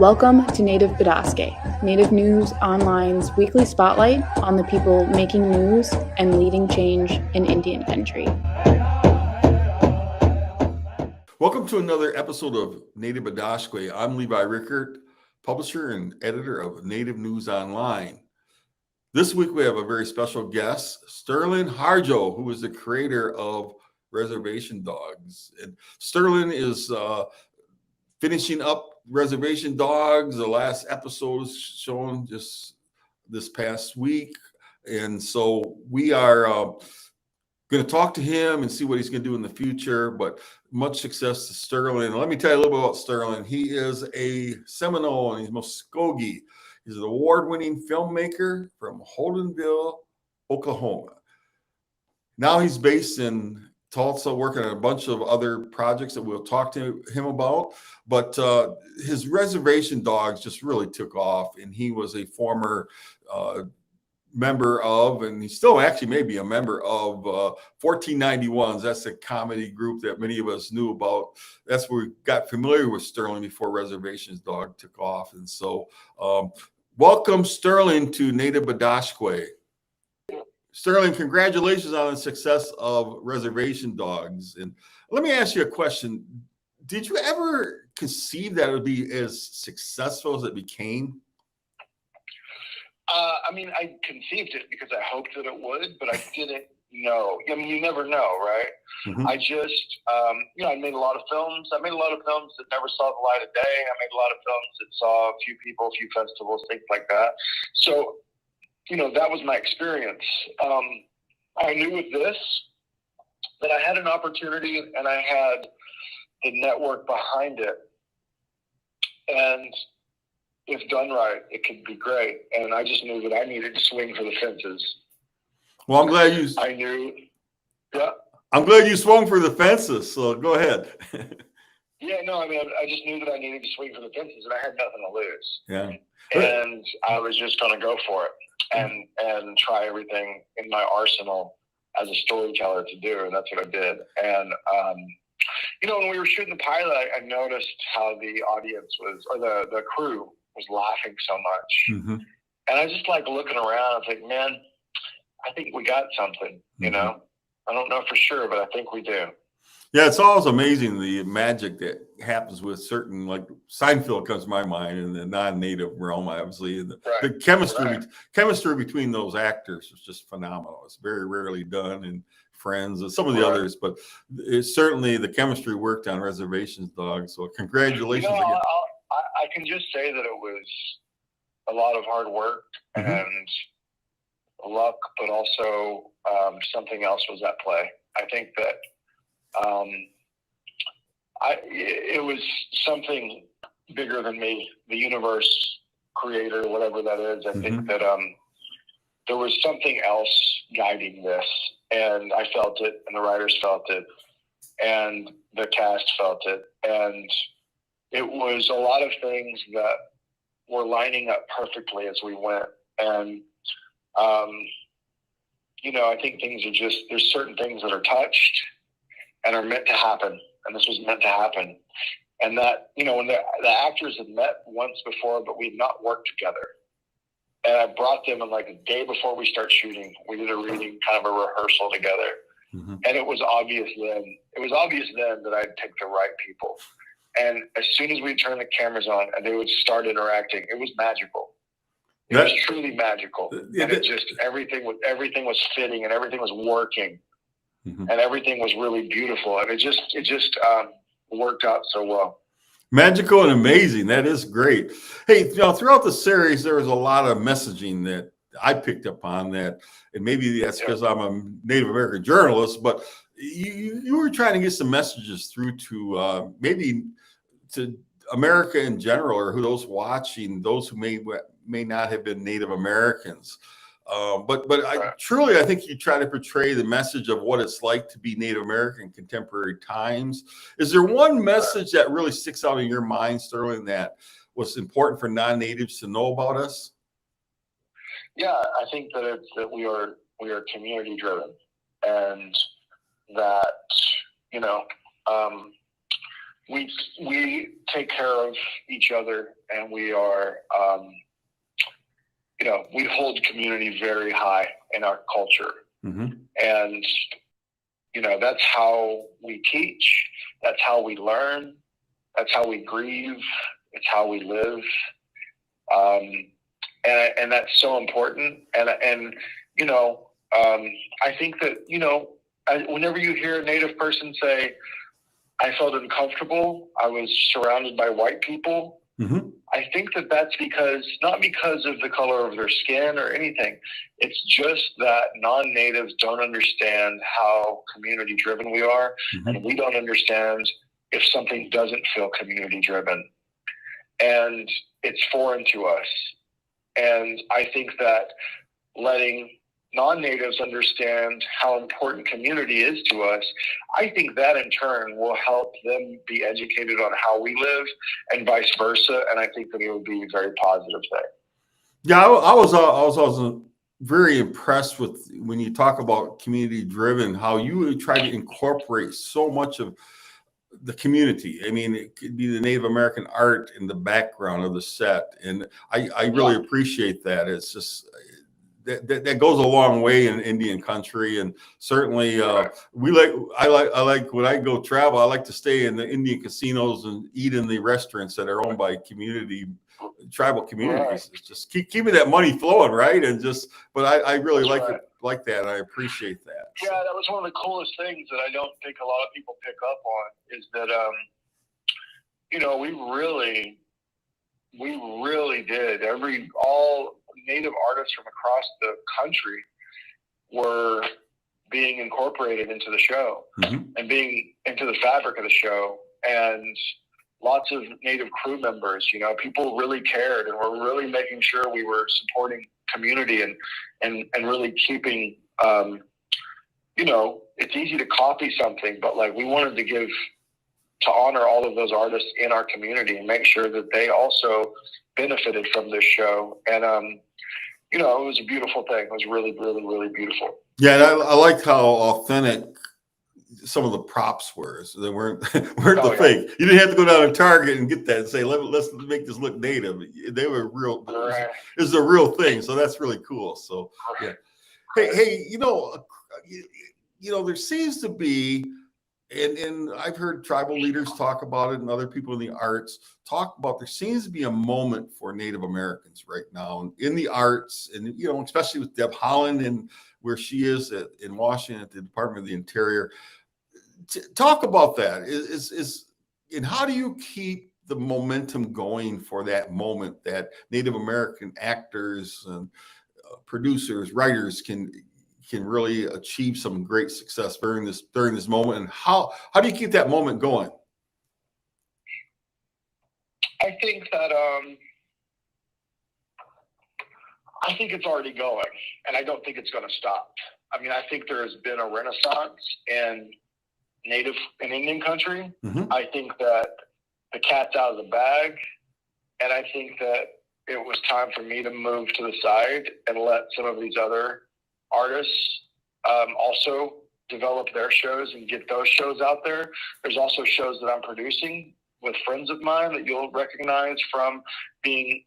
Welcome to Native Bidaské, Native News Online's weekly spotlight on the people making news and leading change in Indian country. Welcome to another episode of Native Bidaské. I'm Levi Rickert, publisher and editor of Native News Online. This week we have a very special guest, Sterlin Harjo, who is the creator of Reservation Dogs. And Sterlin is finishing up Reservation Dogs. The last episode was shown just this past week. And so we are going to talk to him and see what he's going to do in the future. But much success to Sterlin. Let me tell you a little bit about Sterlin. He is a Seminole and he's Muscogee. He's an award-winning filmmaker from Holdenville, Oklahoma. Now he's based in Tulsa, working on a bunch of other projects that we'll talk to him about. But his Reservation Dogs just really took off, and he was a former member of, and he still actually may be a member of 1491s. That's a comedy group that many of us knew about. That's where we got familiar with Sterlin before Reservation Dogs took off. And so welcome, Sterlin, to Native Bidaské. Sterlin, congratulations on the success of Reservation Dogs. And let me ask you a question. Did you ever conceive that it would be as successful as it became? I conceived it because I hoped that it would, but I didn't know. I mean, you never know, right? Mm-hmm. I just, I made a lot of films. I made a lot of films that never saw the light of day. I made a lot of films that saw a few people, a few festivals, things like that. So, that was my experience. I knew with this that I had an opportunity and I had the network behind it. And if done right, it could be great. And I just knew that I needed to swing for the fences. Well, I'm glad you. I knew. Yeah. I'm glad you swung for the fences. So go ahead. I just knew that I needed to swing for the fences, and I had nothing to lose. Yeah. And I was just going to go for it and try everything in my arsenal as a storyteller to do, and that's what I did. And when we were shooting the pilot, I noticed how the audience was, or the crew was laughing so much. Mm-hmm. And I was just looking around. I was like, man, I think we got something, mm-hmm. I don't know for sure, but I think we do. Yeah, it's always amazing the magic that happens with certain, like Seinfeld comes to my mind in the non-native realm, obviously. And the chemistry between those actors is just phenomenal. It's very rarely done in Friends and some of the others, but it's certainly the chemistry worked on Reservation Dogs. So congratulations again. I can just say that it was a lot of hard work mm-hmm. and luck, but also something else was at play. I think that it was something bigger than me, the universe, creator, whatever that is. I mm-hmm. think that there was something else guiding this, and I felt it, and the writers felt it, and the cast felt it, and it was a lot of things that were lining up perfectly as we went. And I think things are just, there's certain things that are touched and are meant to happen. And this was meant to happen. And that, when the actors had met once before, but we had not worked together. And I brought them, and a day before we start shooting, we did a reading, kind of a rehearsal together. Mm-hmm. And it was obvious then that I'd picked the right people. And as soon as we turned the cameras on and they would start interacting, it was magical. It was truly magical. And it just, everything was fitting and everything was working. Mm-hmm. And everything was really beautiful. And it just worked out so well. Magical and amazing. That is great. Hey, throughout the series, there was a lot of messaging that I picked up on that, and maybe that's because I'm a Native American journalist, but you were trying to get some messages through to maybe to America in general, or who those watching, those who may not have been Native Americans. But I think you try to portray the message of what it's like to be Native American in contemporary times. Is there one message that really sticks out in your mind, Sterlin, that was important for non-natives to know about us? Yeah, I think that it's that we are community driven, and that we take care of each other, and we are, we hold community very high in our culture. And, that's how we teach. That's how we learn. That's how we grieve. It's how we live. And that's so important. And I think that, whenever you hear a Native person say, I felt uncomfortable, I was surrounded by white people, I think that that's not because of the color of their skin or anything. It's just that non-natives don't understand how community driven we are. And we don't understand if something doesn't feel community driven. And it's foreign to us. And I think that letting non-natives understand how important community is to us, I think that in turn will help them be educated on how we live and vice versa. And I think that it would be a very positive thing. Yeah, I was also very impressed with when you talk about community driven, how you try to incorporate so much of the community. I mean, it could be the Native American art in the background of the set. And I really appreciate that. It's just, that goes a long way in Indian country, and certainly I like when I go travel, I like to stay in the Indian casinos and eat in the restaurants that are owned by tribal communities. It's just keeping that money flowing, right? And but I really like that. And I appreciate that. Yeah, that was one of the coolest things that I don't think a lot of people pick up on is that we really did all Native artists from across the country were being incorporated into the show and being into the fabric of the show, and lots of Native crew members, people really cared and were really making sure we were supporting community and really keeping, it's easy to copy something, but like we wanted to honor all of those artists in our community and make sure that they also benefited from this show. And, it was a beautiful thing. It was really, really, really beautiful. Yeah. And I liked how authentic some of the props were. So they weren't the fake. You didn't have to go down to Target and get that and say, let's make this look native. They were real. It was a real thing. So that's really cool. So yeah. Hey, there seems to be, and I've heard tribal leaders talk about it and other people in the arts talk about, there seems to be a moment for Native Americans right now in the arts, and especially with Deb Holland and where she is in Washington at the Department of the Interior. Talk about that. And how do you keep the momentum going for that moment that Native American actors and producers, writers can really achieve some great success during this moment? And how do you keep that moment going? I think that I think it's already going, and I don't think it's going to stop. I mean, I think there has been a renaissance in Native and Indian country. I think that the cat's out of the bag, and I think that it was time for me to move to the side and let some of these other artists also develop their shows and get those shows out there. There's also shows that I'm producing with friends of mine that you'll recognize from being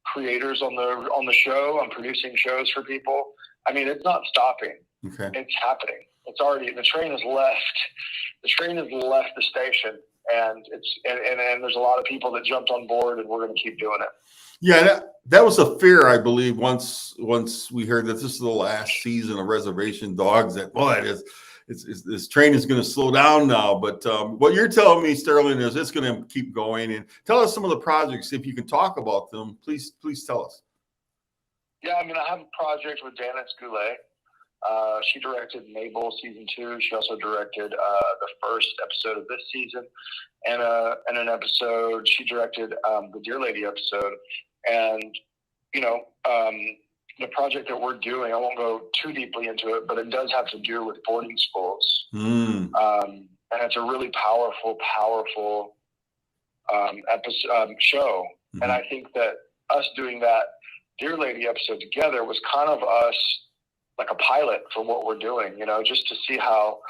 creators on the show. I'm producing shows for people. I mean, it's not stopping. Okay. It's happening. It's already, the train has left the station, and and there's a lot of people that jumped on board, and we're going to keep doing it. Yeah, that was a fear, I believe, once we heard that this is the last season of Reservation Dogs, that this train is going to slow down now. But what you're telling me, Sterlin, is it's going to keep going. And tell us some of the projects, if you can talk about them. Please tell us. Yeah, I mean, I have a project with Janice Goulet. She directed Mabel season 2. She also directed the first episode of this season, and an episode she directed the Deer Lady episode. And the project that we're doing, I won't go too deeply into it, but it does have to do with boarding schools. And it's a really powerful episode show. And I think that us doing that Deer Lady episode together was kind of us like a pilot for what we're doing, just to see how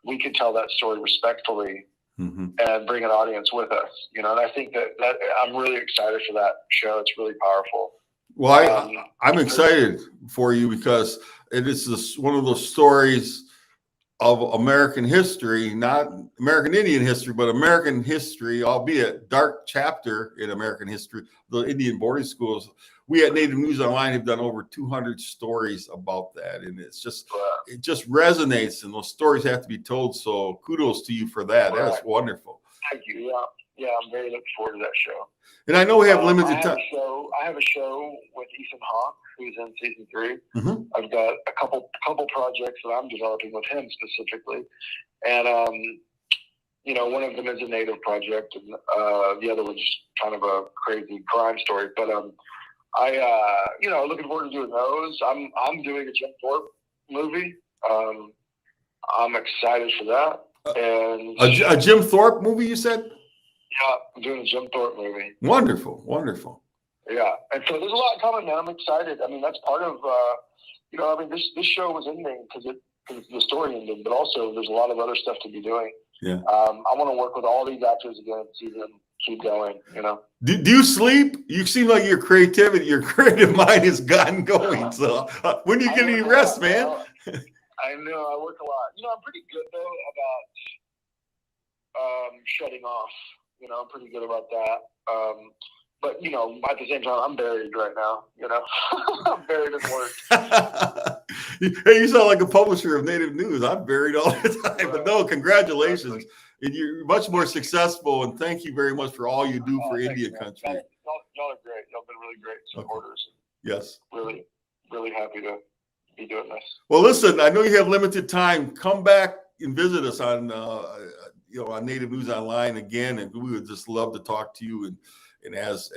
we could tell that story respectfully and bring an audience with us, you know. And I think that I'm really excited for that show. It's really powerful. Well, I'm excited for you because it is one of those stories of American history, not American Indian history, but American history, albeit dark chapter in American history, the Indian boarding schools. We at Native News Online have done over 200 stories about that. And it just resonates, and those stories have to be told. So kudos to you for that. That's wonderful. Thank you. Yeah, I'm very looking forward to that show. And I know we have limited time. I have a show with Ethan Hawke, who's in season 3. I've got a couple projects that I'm developing with him specifically, and you know, one of them is a Native project, and the other one's kind of a crazy crime story. But you know, looking forward to doing those. I'm doing a Jim Thorpe movie. I'm excited for that. And a Jim Thorpe movie, you said? Yeah, I'm doing a Jim Thorpe movie. Wonderful. Yeah, and so there's a lot coming, man. I'm excited. I mean, that's part of, you know, I mean, this show was ending because the story ended, but also there's a lot of other stuff to be doing. Yeah. I want to work with all these actors again and see them keep going, you know. Do you sleep? You seem like your creative mind has gotten going. So when do you get any rest, man? I know, I work a lot. You know, I'm pretty good, though, about shutting off. You know, I'm pretty good about that. But, you know, at the same time, I'm buried right now, you know. I'm buried in work. Hey, you sound like a publisher of Native News. I'm buried all the time. But no, congratulations. And you're much more successful. And thank you very much for all you do for Indian country. Y'all are great. Y'all been really great supporters. Okay. Yes. Really, really happy to be doing this. Well, listen, I know you have limited time. Come back and visit us on on Native News Online again, and we would just love to talk to you. And as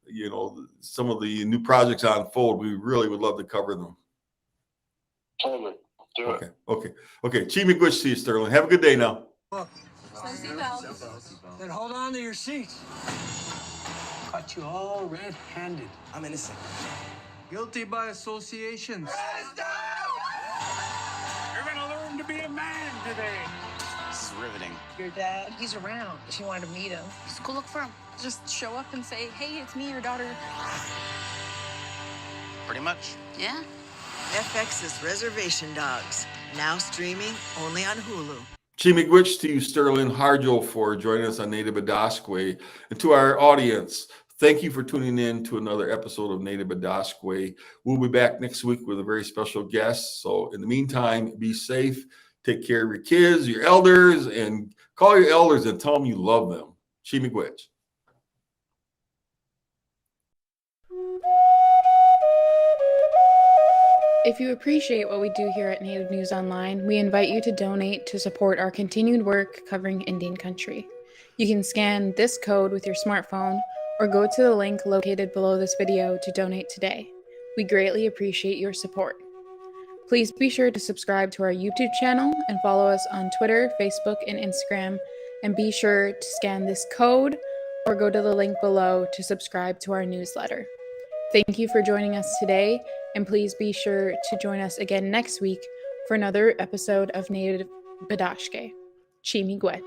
you know, some of the new projects unfold, we really would love to cover them. Totally. Do it. Okay. Chief McGuish to you, Sterling. Have a good day now. Then hold on to your seats. Caught you all red-handed. I'm innocent. Guilty by association. You're gonna learn to be a man today. This is riveting. Your dad, he's around if you wanted to meet him. Just go look for him. Just show up and say, hey, it's me, your daughter. Pretty much. Yeah. FX's Reservation Dogs, now streaming only on Hulu. Chief McGuish to you, Sterlin Harjo, for joining us on Native Bidaské. And to our audience, thank you for tuning in to another episode of Native Bidaské. We'll be back next week with a very special guest. So in the meantime, be safe. Take care of your kids, your elders, and call your elders and tell them you love them. Chief McGuish. If you appreciate what we do here at Native News Online, we invite you to donate to support our continued work covering Indian country. You can scan this code with your smartphone or go to the link located below this video to donate today. We greatly appreciate your support. Please be sure to subscribe to our YouTube channel and follow us on Twitter, Facebook, and Instagram. And be sure to scan this code or go to the link below to subscribe to our newsletter. Thank you for joining us today, and please be sure to join us again next week for another episode of Native Bidaské. Chi miigwech.